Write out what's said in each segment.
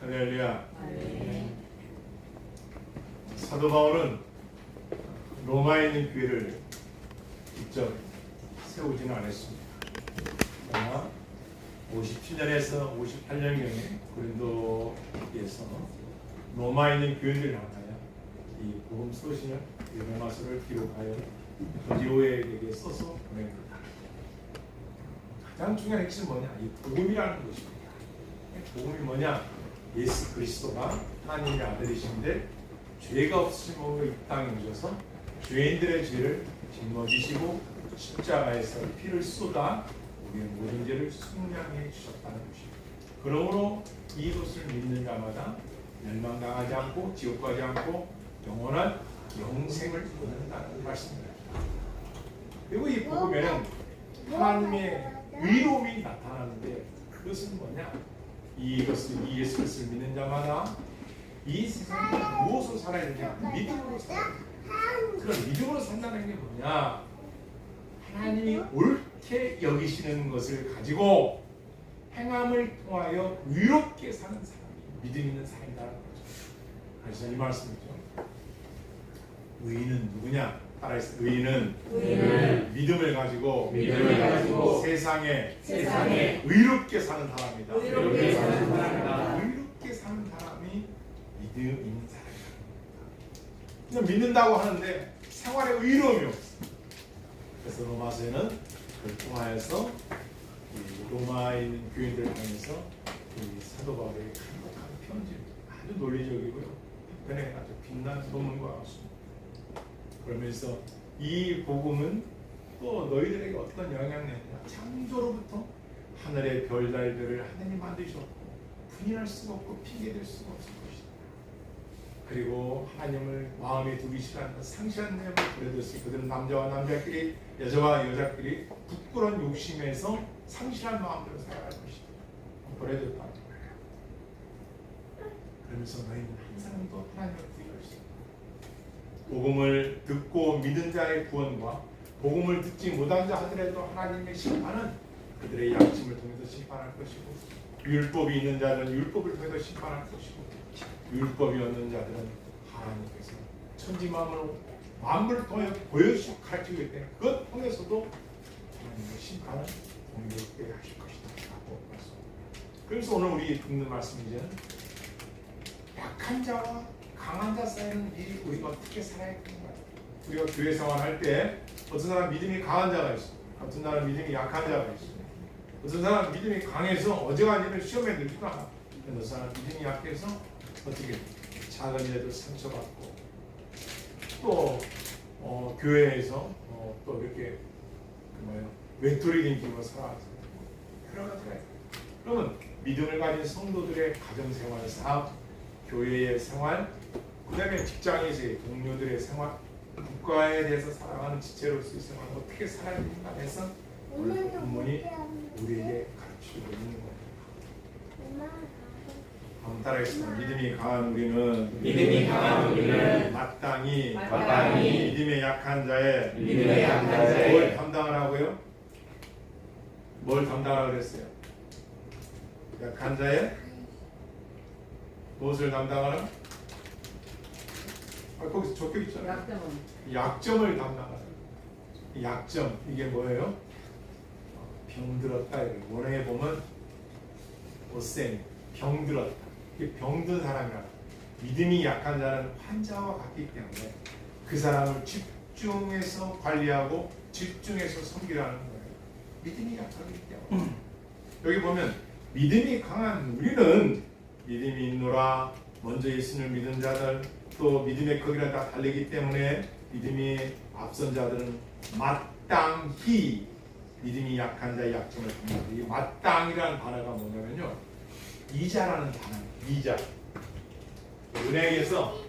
할렐루야. 사도 바울은 로마에 있는 교회를 직접 세우지는 않았습니다. 그러나 57년에서 58년경에 고린도에서 로마에 있는 교인들을 향하여 이 복음 소신을 이 로마서를 기록하여 디오에게 써서 보냅니다. 가장 중요한 핵심은 뭐냐? 이 복음이라는 것입니다. 복음이 뭐냐? 예수 그리스도가 하나님의 아들이신데 죄가 없으심으로 이 땅에 오셔서 죄인들의 죄를 짊어지시고 십자가에서 피를 쏟아 우리의 모든 죄를 속량해 주셨다는 것입니다. 그러므로 이것을 믿는 자마다 멸망당하지 않고 지옥 가지 않고 영원한 영생을 얻는다는 말씀입니다. 그리고 이 복음에는 하나님의 의로움이 나타나는데 그것은 뭐냐? 이 예수 그리스도를 믿는 자마다 이 세상에 무엇으로 살아야 되냐? 믿음으로 살아야 된다. 그럼 믿음으로 산다는 게 뭐냐? 하나님이 옳게 여기시는 것을 가지고 행함을 통하여 의롭게 사는 사람이 믿음 있는 사람이라는 거죠. 그래서 이 말씀이죠. 의인은 누구냐? 따라해서 의인은 믿음을 가지고 세상에 의롭게 사는 사람이다. 의롭게 사는 사람이 믿음 있는 사람이다. 그냥 믿는다고 하는데 생활에 의로움이 없어. 그래서 로마서에는 그걸 통하여서 로마에 있는 교인들을 향해서 사도 바울의 간곡한 편지, 아주 논리적이고요. 편에 아주 빛난 논문과 같습니다. 그러면서 이 복음은 또 너희들에게 어떤 영향을 내느냐? 창조로부터 하늘의 별달들을 하나님이 만드셨고 부인할 수가 없고 핑계댈 수가 없을 것이다. 그리고 하나님을 마음에 두기 싫어하는 상실한 내용을 버려뒀으니 그들은 남자와 남자끼리 여자와 여자끼리 부끄러운 욕심에서 상실한 마음대로 살아갈 것이다. 버려뒀다. 그러면서 너희는 한 사람도 하나님을 부인할 수 없다. 복음을 듣고 믿은 자의 구원과 복음을 듣지 못한 자 하더라도 하나님의 심판은 그들의 양심을 통해서 심판할 것이고 율법이 있는 자들은 율법을 통해서 심판할 것이고 율법이 없는 자들은 하나님께서 천지 만물을 통해 보여주시고 가르치기 때문에 그것 통해서도 하나님의 심판을 공격되게 하실 것이다 라고 말씀합니다. 그래서 오늘 우리 듣는 말씀이죠. 약한 자와 강한 자 사이는 이 우리가 어떻게 살아야 되는가? 우리가 교회 생활할 때 어떤 사람 믿음이 강한 자가 있어, 어떤 사람 믿음이 약한 자가 있어, 어떤 사람 믿음이 강해서 어제가 시험에 들지도 않아. 어떤 사람 믿음이 약해서 어떻게 작은 일에도 상처받고 또 교회에서 또 이렇게 외톨이 된 기분으로 살아가서 여러 가지가 있어요. 그러면 믿음을 가진 성도들의 가정생활, 사업, 교회의 생활, 그 다음에 직장에서의 동료들의 생활, 국가에 대해서 살아가는 지체로서의 생활 어떻게 살아야 되는가 해서 오늘 본문이 우리에게 가르치고 있는 거예요. 한번 따라하겠습니다. 믿음이 강한 우리는 마땅히 믿음의 약한 자의 뭘 담당하라고요? 뭘 담당하라고 그랬어요? 약한 자의 무엇을 담당하라? 거기서 적혀 있잖아요. 약점을 담당하라. 약점 이게 뭐예요? 병들었다. 원어에 보면 오센 병들었다. 이게 병든 사람이라. 믿음이 약한 자는 환자와 같기 때문에 그 사람을 집중해서 관리하고 집중해서 섬기라는 거예요. 믿음이 약하기 때문에. 여기 보면 믿음이 강한 우리는 믿음이 있노라. 먼저 예수를 믿은 자들 또 믿음의 거기랑 다 달리기 때문에 믿음이 앞선 자들은 마땅히 믿음이 약한 자의 약점을 담는다. 이 마땅이라는 단어가 뭐냐면요, 이자라는 단어예요. 이자. 은행에서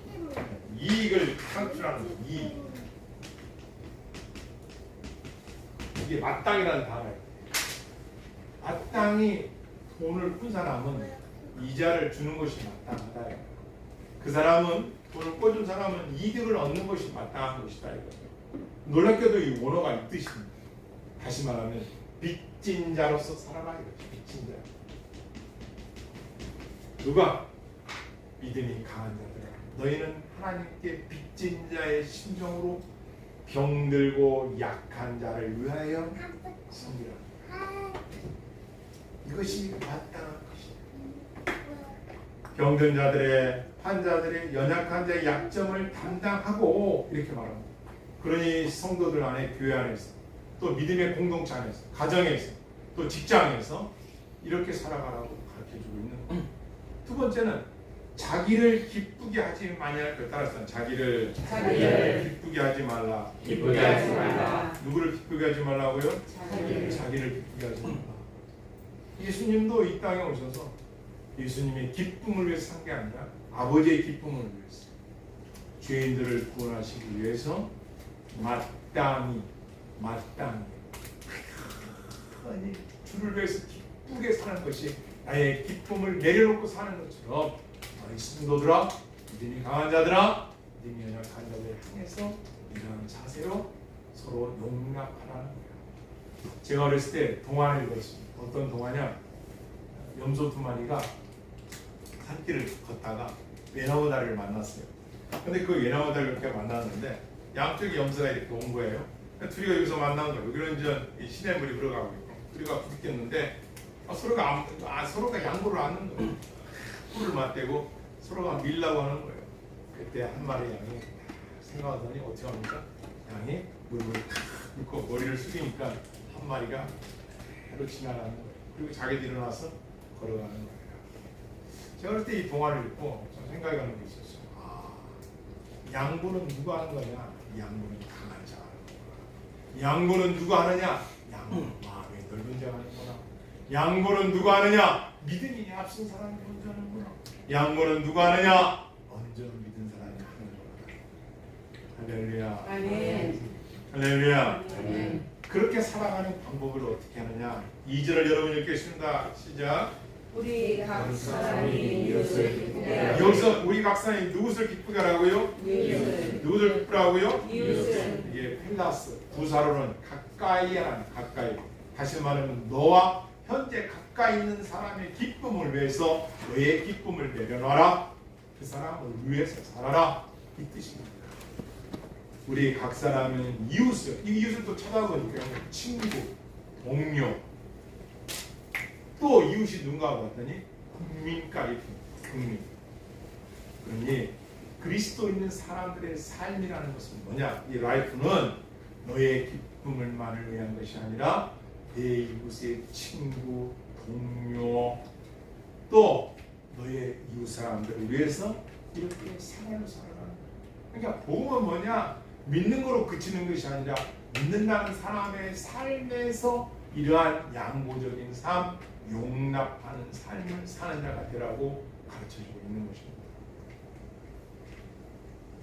이익을 창출하는 이익. 이게 마땅이라는 단어예요. 마땅히 돈을 꾼 사람은 이자를 주는 것이 마땅하다. 그 사람은 돈을 꿔준 사람은 이득을 얻는 것이 마땅한 것이다. 놀랍게도 이 원어가 이 뜻입니다. 다시 말하면 빚진 자로서 살아라 이거죠. 빚진 자. 누가? 믿음이 강한 자들아, 너희는 하나님께 빚진 자의 심정으로 병들고 약한 자를 위하여 섬기라. 이것이 마땅한 것이다. 병든 자들의, 환자들의, 연약한 자의 약점을 담당하고 이렇게 말합니다. 그러니 성도들 안에, 교회 안에서, 또 믿음의 공동체 안에서, 가정에서, 또 직장에서 이렇게 살아가라고 가르쳐주고 있는 거예요. 두 번째는 자기를 기쁘게 하지 마니할 것. 따라서 자기를 기쁘게 하지 말라. 기쁘게 하지 말라. 누구를 기쁘게 하지 말라고요? 자기를 기쁘게 하지 말라. 예수님도 이 땅에 오셔서 예수님의 기쁨을 위해서 산 게 아니라 아버지의 기쁨을 위해서, 죄인들을 구원하시기 위해서 마땅히 주를 위해서 기쁘게 사는 것이 나의 기쁨을 내려놓고 사는 것처럼, 너희 성도들아, 믿음이 강한 자들아, 믿음이 연약한 자들을 향해서 이러한 자세로 서로 용납하라는 거예요. 제가 어렸을 때 동화를 읽었습니다. 어떤 동화냐? 염소 두 마리가 산길을 걷다가 외나무 다리를 만났어요. 근데 그 외나무 다리를 이렇게 만났는데 양쪽에 염소가 이렇게 온 거예요. 둘이가 여기서 만난 거예요. 그런전 시냇물이 흘러가고 있고, 둘이가 부딪혔는데 서로가 양보를 안 하는 거예요. 뿔을 맞대고 서로가 밀라고 하는 거예요. 그때 한 마리 양이 생각하더니 어떻게 합니까? 양이 물을 탁 붓고 머리를 숙이니까 한 마리가 바로 지나가는 거예요. 그리고 자기도 일어나서 걸어가는 거예요. 제가 그럴 때 이 동화를 읽고 좀 생각이 가는 게 있었어요. 양보는 누가 하는 거냐? 양보는 강한 자가 하는 거야. 양보는 누가 하느냐? 양보는 마음이 넓은 자가 하는 거나. 양보는 누가 하느냐? 믿음이 앞선 사람이 먼저 하는구나. 양보는 누가 하느냐? 먼저 믿은 사람이 하는 거라. 할렐루야. 아멘. 할렐루야. 아멘. 그렇게 살아가는 방법을 어떻게 하느냐? 2절을 여러분 읽겠습니다. 시작. 우리 각 사람이 이웃을 기쁘게 하라. 여기서 우리 각 사람이 누구를 기쁘게 하라고요? 이웃을. 누구를 기쁘게 하라고요? 이웃을. 이게 펠라스, 부사로는 가까이 하라는, 가까이. 다시 말하면 너와 현재 가까이 있는 사람의 기쁨을 위해서 너의 기쁨을 내려놔라. 그 사람을 위해서 살아라. 이 뜻입니다. 우리 각 사람은 이웃을, 이 이웃을 또 찾아보니까 친구, 동료, 또 이웃이 누군가 봤더니 국민까지, 국민. 그러니 그리스도 있는 사람들의 삶이라는 것은 뭐냐? 이 라이프는 너의 기쁨을만을 위한 것이 아니라 내 이웃의 친구, 동료, 또 너의 이웃 사람들을 위해서 이렇게 생활을 살아가는 거야. 그러니까 복음은 뭐냐? 믿는 거로 그치는 것이 아니라 믿는다는 사람의 삶에서 이러한 양보적인 삶, 용납하는 삶을 사는 자가 되라고 가르쳐주고 있는 것입니다.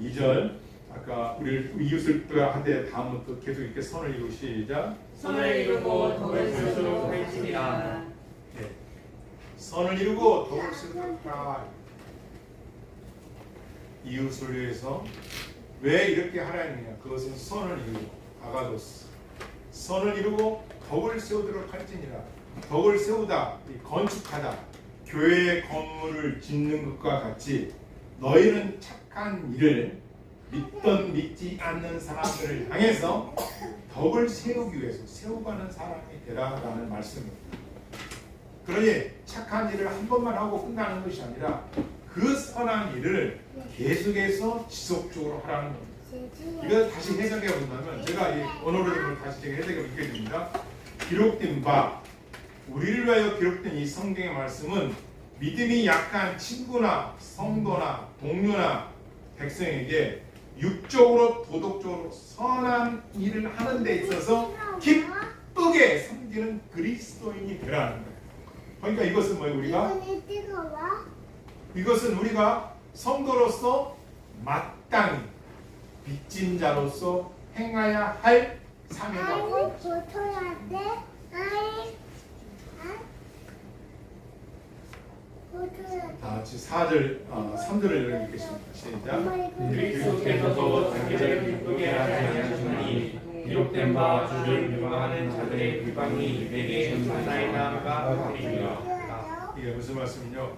2절, 아까 우리 이웃을 하되 다음부터 계속 이렇게 선을 이루고 시작. 선을 이루고 덕을 쓸수록 할지니라. 네. 선을 이루고 덕을 쓸수록 하라. 이웃을 위해서 왜 이렇게 하라 했느냐? 그것은 선을 이루고, 아가도스, 선을 이루고 덕을 세우도록 할지니라. 덕을 세우다, 건축하다, 교회의 건물을 짓는 것과 같이 너희는 착한 일을 믿던 믿지 않는 사람들을 향해서 덕을 세우기 위해서 세워가는 사람이 되라라는 말씀입니다. 그러니 착한 일을 한 번만 하고 끝나는 것이 아니라 그 선한 일을 계속해서 지속적으로 하라는 겁니다. 이걸 다시 해석해 본다면, 제가 이 언어를 다시 제가 해석해 보겠습니다. 기록된 바, 우리를 위하여 기록된 이 성경의 말씀은 믿음이 약한 친구나 성도나 동료나 백성에게 육적으로 도덕적으로 선한 일을 하는 데 있어서 기쁘게 섬기는 그리스도인이 되라는 거예요. 그러니까 이것은 뭐예요? 이것은 우리가 성도로서 마땅히 빚진 자로서 행해야 할 삶이다. 다 같이 3절을 읽겠습니다. 시작. 그리스도께서도 자기를 기쁘게 하지 않으시니 기록된 바 주를 비방하는 자들의 비방이 내게 전파나이다가 되리라. 이게 무슨 말씀이냐?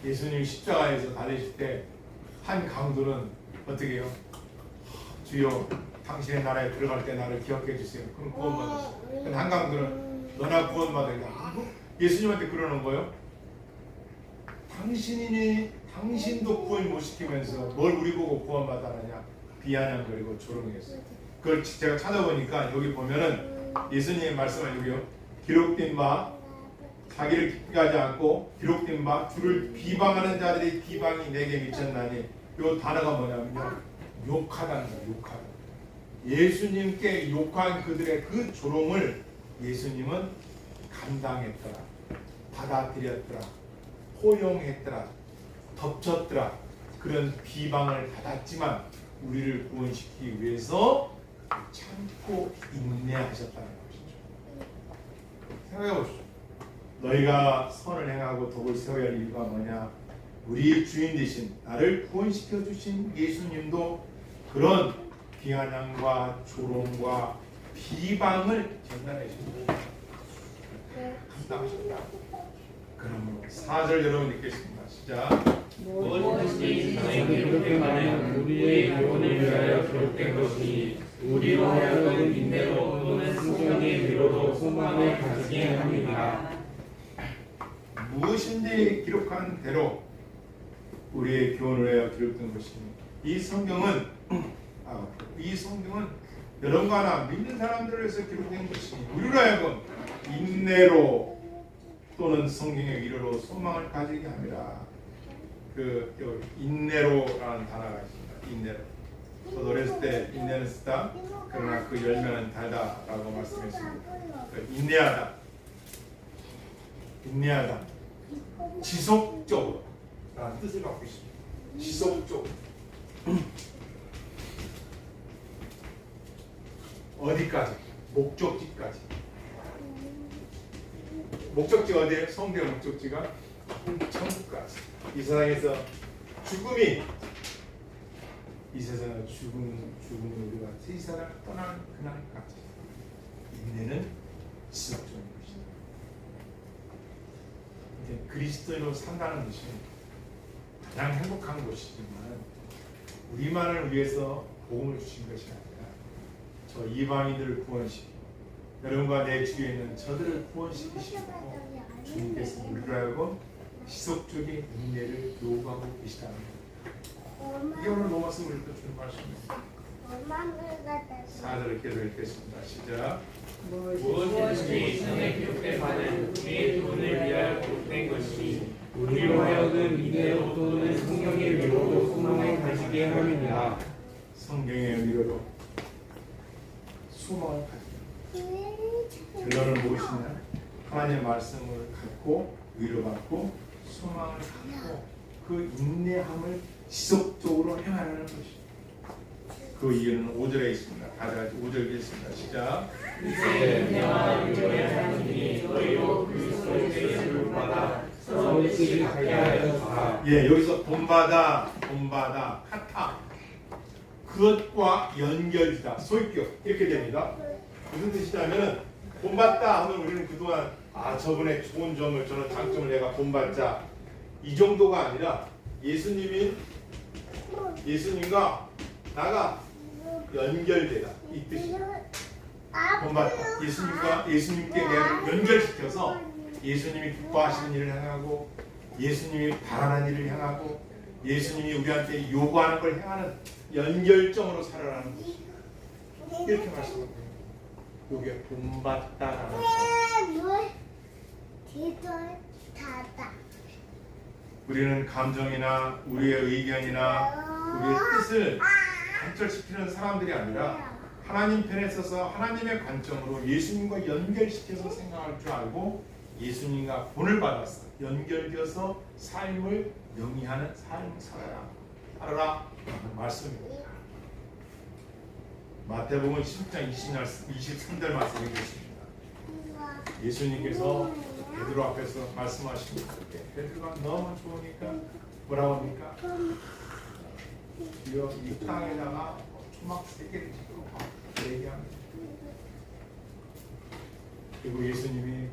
예수님 십자가에서 달리실 때 한 강도는 어떻게 해요? 주여 당신의 나라에 들어갈 때 나를 기억해 주세요. 그럼 구원받았어. 근데 한 강도는 너나 구원받으냐? 예수님한테 그러는 거예요. 당신도 구원 못 시키면서 뭘 우리 보고 구원받아라냐? 비아냥거리고 조롱했어요. 그걸 제가 찾아보니까 여기 보면은 예수님의 말씀을 여기요. 기록된 바 자기를 기쁘게 하지 않고 기록된 바 주를 비방하는 자들의 비방이 내게 미쳤나니 이 단어가 뭐냐면요. 욕하다는 거예요. 욕하다. 예수님께 욕한 그들의 그 조롱을 예수님은 감당했더라. 받아들였더라. 포용했더라. 덮쳤더라. 그런 비방을 받았지만 우리를 구원시키기 위해서 참고 인내하셨다는 것이죠. 생각해 보십시오. 너희가 선을 행하고 독을 세워야 할 이유가 뭐냐? 우리 주인 되신 나를 구원시켜 주신 예수님도 그런 비아냥과 조롱과 비방을 전달해 주십니다. 감당하셨다. 그러므로 4절 여러분 읽겠습니다. 시작. 무엇이든지 너희에게 기록된 바는 우리의 교훈을 위하여 기록된 것이니 우리로 하여금 인내로 또는 성경의 위로로 소망을 가지게 합니다. 무엇인지 기록한 대로 우리의 교훈을 위하여 기록된 것이니 이 성경은 여러분과 나 믿는 사람들을 위해서 기록된 것이니 우리로 하여금 인내로 또는 성경의 위로로 소망을 가지게 합니다. 그 인내로라는 단어가 있습니다. 인내로. 저도 어렸을 때 인내는 쓰다 그러나 그 열매는 달다라고 말씀했습니다. 인내하다 지속적으로 라는 뜻을 갖고 있습니다. 지속적으로 어디까지? 목적지까지. 목적지 어디예요? 성대의 목적지가 천국까지. 이 세상에서 죽음이 이 세상에서 죽음은 우리가 이 세상을 떠나는 그날까지 인내는 지속적인 것이다. 이제 그리스도인으로 산다는 것이 가장 행복한 것이지만 우리만을 위해서 복음을 주신 것이 아니라 저 이방인들을 구원시키고 여러분과 내 주위에 있는 저들을 구원시키시고 주님께서 우리로 하여금 지속적인 인내를 요구하고 계시다는 것. 이게 오늘 로마서 우리가 주는 말씀입니다. 4절을 계속 읽겠습니다. 시작. 무엇이든지 성경에 기록된 바는 우리의 교훈을 위하여 기록된 것이니 우리로 하여금 인내로 또는 성경의 위로로 소망을 가지게 함이니라. 성경의 위로로 소망을 가지게. 결론은 무엇이냐? 하나님의 말씀을 갖고 위로받고 소망을 갖고 그 인내함을 지속적으로 행하는 것입니다. 그 이유는 5절에 있습니다. 다 같이 5절 읽겠습니다. 시작. 이제 인내와 위로의 하나님이 너희로 그리스도의 를 받아 서로 뜻을 갖게 하여 주사. 예, 여기서 본받아, 카타 그것과 연결이다, 소유격 이렇게 됩니다. 무슨 뜻이냐면은 본받다 하면 우리는 그동안 저분의 좋은 점을 저는 장점을 내가 본받자 이 정도가 아니라 예수님과 나가 연결되다 이 뜻이에요. 본받다 예수님께 내가 연결시켜서 예수님이 기뻐하시는 일을 행하고 예수님이 바라는 일을 행하고 예수님이 우리한테 요구하는 걸 행하는 연결점으로 살아가는 것이 이렇게 말씀합니다. 이게 본받다라는 우리는 감정이나 우리의 의견이나 우리의 뜻을 관철시키는 사람들이 아니라 하나님 편에 서서 하나님의 관점으로 예수님과 연결시켜서 생각할 줄 알고 예수님과 본을 받아서 연결되어서 삶을 영위하는 삶을 살아라 라는 말씀입니다. 마태복음 10장 23절 말씀해 주십니다. 예수님께서 베드로 앞에서 말씀하십니다. 베드로가 너무 좋으니까 뭐라고 합니까? 주여 이 땅에다가 초막 3개를 짓고 얘기합니다. 그리고 예수님이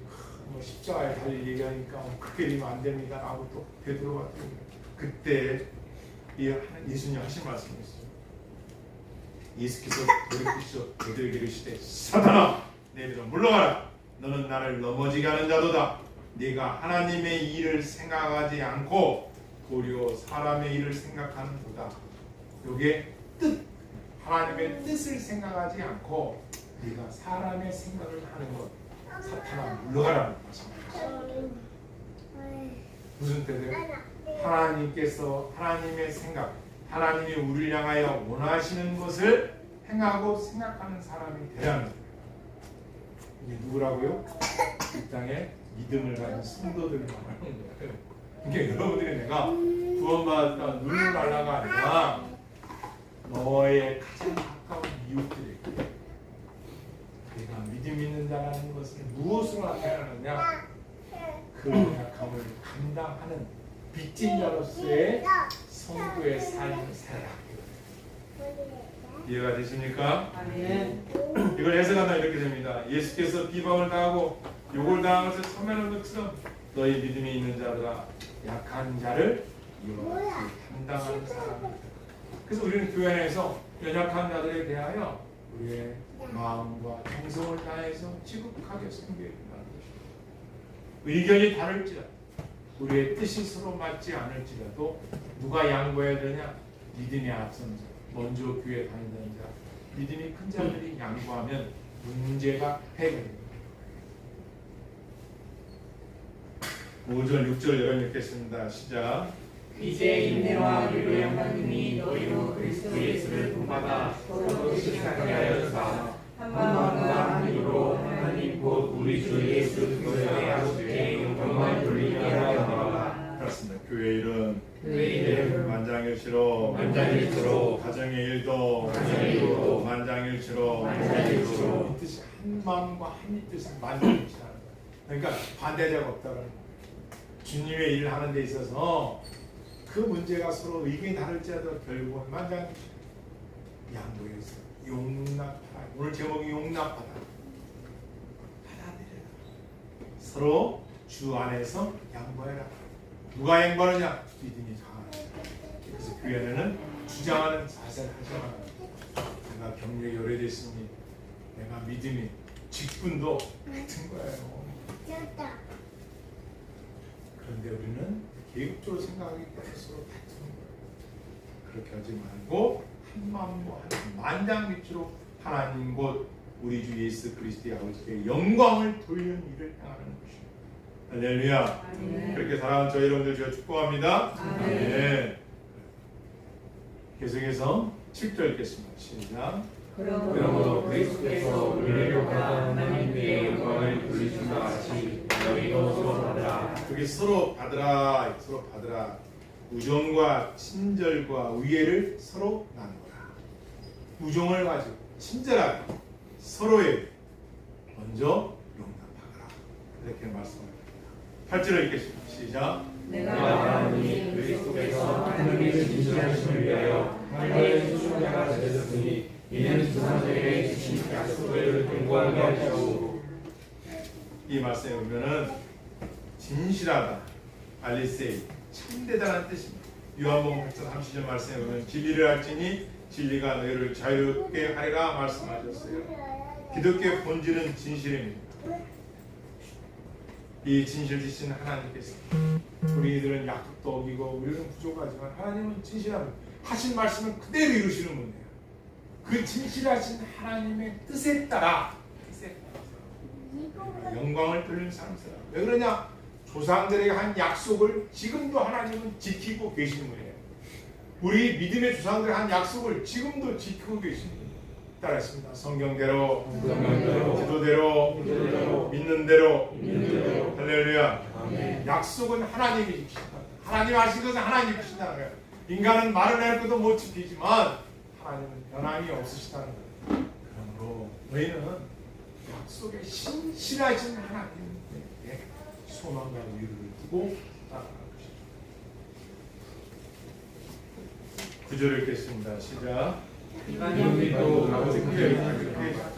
십자가에 달릴 얘기하니까 그렇게 되면 안 됩니다 라고 또 베드로가 또 그때 예수님 하신 말씀이 있어요. 예수께서 돌이키시어 그들에게 이르시되 사탄아 내게로 물러가라. 너는 나를 넘어지게 하는 자도다. 네가 하나님의 일을 생각하지 않고 도리어 사람의 일을 생각하는도다. 요게 뜻, 하나님의 뜻을 생각하지 않고 네가 사람의 생각을 하는 것, 사탄아 물러가라는 말씀입니다. 무슨 뜻이에요? 하나님께서 하나님의 생각, 하나님이 우리를 향하여 원하시는 것을 행하고 생각하는 사람이 되라는 거예요. 이게 누구라고요? 이 땅에 믿음을 가진 성도들을 말하는 거예요. 그러니까 여러분들이 내가 구원받았다 눈을 날라가 아니라 너의 가장 가까운 이웃들에게 내가 믿음 있는 자라는 것을 무엇으로 나타내느냐? 그 약함을 감당하는 빚진 자로서의 성도의 삶을 살아라. 이해가 되십니까? 아멘. 이걸 해석하면 이렇게 됩니다. 예수께서 비방을 당하고 욕을 당한 것을 참여하는 것처럼 너희 믿음이 있는 자들아 약한 자를 이와 같이 담당하는 사람이다. 그래서 우리는 교회 안에서 연약한 자들에 대하여 우리의 마음과 정성을 다해서 지극하게 섬겨야 된다는 것입니다. 의견이 다를지라도 우리의 뜻이 서로 맞지 않을지라도 누가 양보해야 되냐? 믿음이 앞선 자, 먼저 교회 다니는 자, 믿음이 큰 자들이 양보하면 문제가 해결됩니다. 5절, 6절 여러분 읽겠습니다. 시작. 이제 인내와 위로의 하나님이 너희로 그리스도 예수를 본받아 서로 시작하게 하여주사 한 마음과 한 입으로 하나님 곧 우리 주 예수 그리스도의 아버지께 영광을 돌리게 하여라. 그렇습니다. 교회 일은 너희들 만장일치로 가정의 일도 만장일치로 이 뜻이 한 마음과 한 입 뜻은 만장일치라는 거예요. 그러니까 반대자가 없다는 거예요. 주님의 일을 하는 데 있어서 그 문제가 서로 의견이 다를지라도 결국은 만장일치 양보해서 용납하라. 오늘 제목이 용납하다. 받아들여라. 서로 주 안에서 양보해라. 누가 양보하느냐? 믿음이 강하다. 그래서 교회는 주장하는 자세를 하잖아요. 내가 경력이 오래됐으니 내가 믿음이 직분도 같은 거예요. 그런데 우리는 계급적으로 생각하기 때문에 서로 같은 거예요. 그렇게 하지 말고 한 마음과 한 만장일치로 하나님 곧 우리 주 예수 그리스도의 아버지께 영광을 돌리는 일을 행하는 것입니다. 할렐루야. 아멘. 그렇게 사랑하는 저희 여러분들 제가 축복합니다. 아멘. 네. 계속해서 7절 읽겠습니다. 시작. 그러므로 그리스도께서 우리를 받아 하나님께 영광을 돌리신 것 같이 너희도 서로 받으라. 여기 서로 받으라. 서로 받으라. 우정과 친절과 의회를 서로 나누라. 우정을 가지고 친절하게 서로의 먼저 용납하라. 이렇게 말씀합니다. 8절을 읽겠습니다. 시작. 내가 말하노니 그리스도께서 하나님의 진실하심을 위하여 하나님의 수종자가 되셨으니 이는 조상들에게 주신 약속을 공고하게 하시고. 이 말씀에 보면은 진실하다, 알리세이, 참되다라는 뜻입니다. 요한복음 8장 30절 말씀에 보면 진리를 알지니 진리가 너희를 자유롭게 하리라 말씀하셨어요. 기독교의 본질은 진실입니다. 이 진실 되신 하나님께서 우리들은 약속도 어기고 우리는 부족하지만 하나님은 진실합니다. 하신 말씀을 그대로 이루시는 분이에요. 그 진실하신 하나님의 뜻에 따라 영광을 돌리는 삶을 살아요. 왜 그러냐? 조상들에게 한 약속을 지금도 하나님은 지키고 계시는 분이에요. 우리 믿음의 조상들의 한 약속을 지금도 지키고 계시는 분이에요. 따라했습니다. 성경대로, 기도대로, 믿는 대로. 할렐루야. 아멘. 약속은 하나님이 지키신다. 하나님 하신 것은 하나님이 지키신다는 거예요. 인간은 말을 할 것도 못 지키지만 하나님은 변함이 없으시다는 거예요. 그러므로 너희는 약속에 신실하신 하나님께 소망과 위로를 두고 따라가는 것입니다. 9절을 읽겠습니다. 시작. 이만희도 크게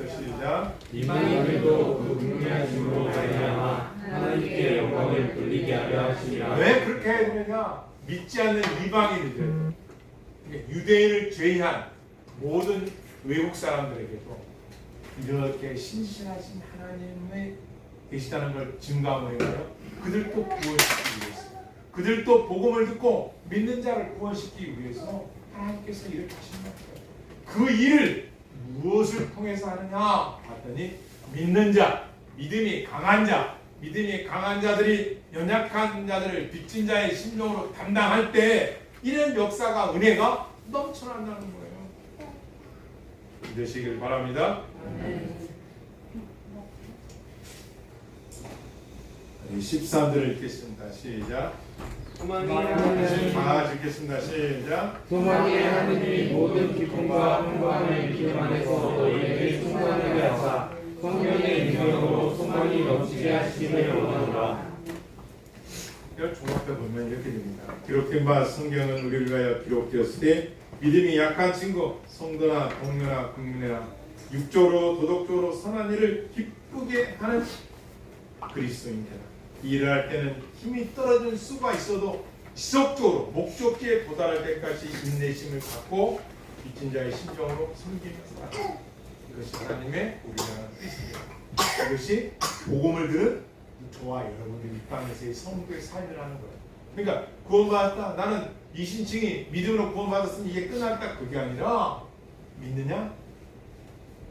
시작. 이만희도 그 분명하심으로 말미암아 하나님께 영광을 돌리게 하려 하시니라. 왜 그렇게 해야 되느냐? 믿지 않는 이방인들, 그러니까 유대인을 제외한 모든 외국 사람들에게도 이렇게 신실하신 하나님의 계시다는 걸 증거함으로 인하여 그들도 구원시키기 위해서, 그들도 복음을 듣고 믿는 자를 구원시키기 위해서 하나님께서 이렇게 하신 거예요. 그 일을 무엇을 통해서 하느냐 봤더니 믿는 자, 믿음이 강한 자, 믿음이 강한 자들이 연약한 자들을 빚진 자의 심령으로 담당할 때 이런 역사가, 은혜가 넘쳐난다는 거예요. 되시길 바랍니다. 13절을 읽겠습니다. 시작. 소망이 다 읽겠습니다. 시작. 소망이 하느님이 모든 기쁨과 평강을 믿음 안에서 너희에게 충만하게 하사 성령의 능력으로 소망이 넘치게 하시기를 원하노라. 이걸 종합해 보면 이렇게 됩니다. 기록된 바 성경은 우리를 위하여 기록되었을 때 믿음이 약한 친구, 성도나 동료나 국민이나 육적으로 도덕적으로 선한 일을 기쁘게 하는 그리스도인이다. 이 일을 할 때는 힘이 떨어질 수가 있어도 지속적으로 목적지에 도달할 때까지 인내심을 갖고 빚진 자의 심정으로 섬기면서 이것이 하나님의 우리나라 뜻입니다. 이것이 복음을 들은 저와 여러분들이 이 땅에서의 성도의 삶을 하는 거예요. 그러니까 구원받았다, 나는 이 신칭이 믿음으로 구원받았으니 이게 끝났다, 그게 아니라 믿느냐?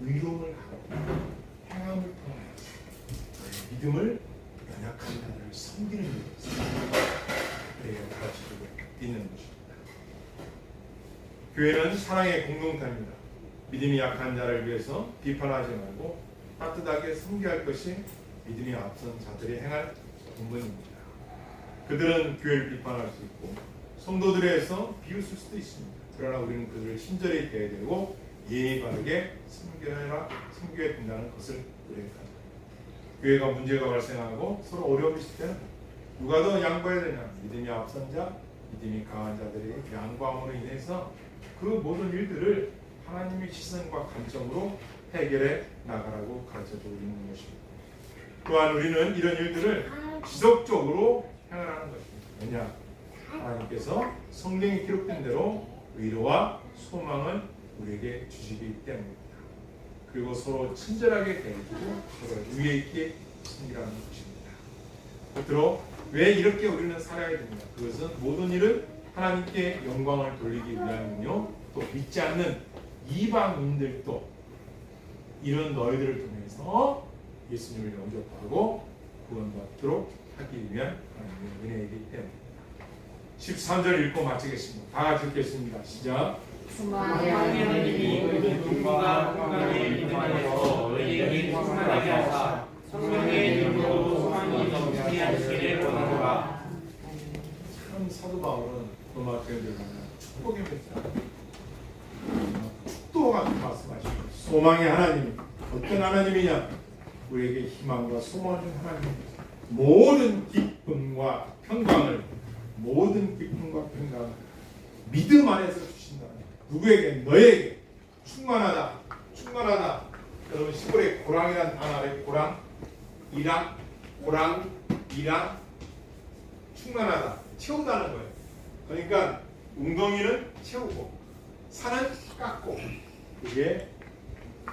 의로움을 하고 행함을 통하여 믿음을 연약한 자들을 섬기는 일에서 우리가 가르쳐주고 있는 것입니다. 교회는 사랑의 공동체입니다. 믿음이 약한 자를 위해서 비판하지 말고 따뜻하게 섬겨할 것이 믿음이 앞선 자들이 행할 본분입니다. 그들은 교회를 비판할 수 있고 성도들에서 비웃을 수도 있습니다. 그러나 우리는 그들을 친절히 대해야 되고 예의 바르게 섬겨야 된다는 것을 고려합니다. 교회가 문제가 발생하고 서로 어려움이 있을 때는 누가 더 양보해야 되냐? 믿음이 앞선 자, 믿음이 강한 자들의 양보함으로 인해서 그 모든 일들을 하나님의 시선과 관점으로 해결해 나가라고 가르쳐주고 있는 것입니다. 또한 우리는 이런 일들을 지속적으로 행하는 것입니다. 왜냐? 하나님께서 성경에 기록된 대로 위로와 소망을 우리에게 주시기 때문입니다. 그리고 서로 친절하게 대해주고 서로 위에 있게 섬기라는 것입니다. 끝으로 왜 이렇게 우리는 살아야 됩니까? 그것은 모든 일은 하나님께 영광을 돌리기 위함이며 또 믿지 않는 이방인들도 이런 너희들을 통해서 예수님을 영접하고 구원받도록 하기 위한 하나님의 은혜이기 때문입니다. 13절 읽고 마치겠습니다. 다 같이 읽겠습니다. 시작. 소망의 하나님이 모든 기쁨과 평강을 믿음 안에서 너희에게 충만하게 하사 성령의 능력으로 소망이 넘치게 하시기를 원하노라. 참 사도 바울은 로마 교회들을 축복의 메시지, 축도 같은 말씀하시고 소망의 하나님, 어떤 하나님이냐? 우리에게 희망과 소망을 준 하나님입니다. 모든 기쁨과 평강을 믿음 안에서 주신다. 누구에게? 너에게 충만하다. 여러분 시골에 고랑이라는 단어 알아요? 고랑, 충만하다, 채우다는 거예요. 그러니까 웅덩이는 채우고 산은 깎고, 그게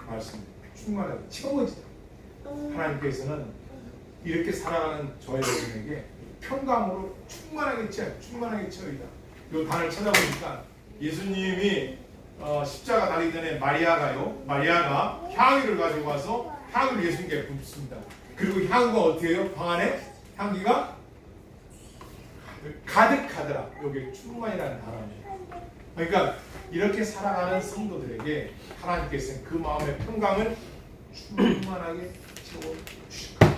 말씀입니다. 충만하다, 채워지다. 하나님께서는 이렇게 살아가는 저희 여러분에게 평강으로 충만하게 채워이다. 이 단어를 찾아보니까 예수님이 십자가 달리기 전에 마리아가 향유를 가지고 와서 향을 예수님께 붓습니다. 그리고 향과 어떻게 해요? 방 안에 향기가 가득하더라. 여기 충만이라는 단어입니다. 그러니까 이렇게 살아가는 성도들에게 하나님께서는 그 마음의 평강을 충만하게 채워주실 거예요.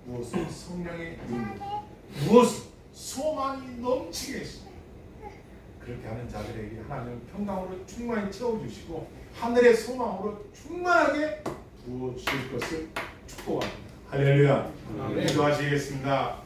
무엇은? 성령의 능력, 무엇은? 소망이 넘치게 했습니다. 그렇게 하는 자들에게 하나님은 평강으로 충만히 채워주시고 하늘의 소망으로 충만하게 부어주실 것을 축복합니다. 할렐루야. 기도하시겠습니다.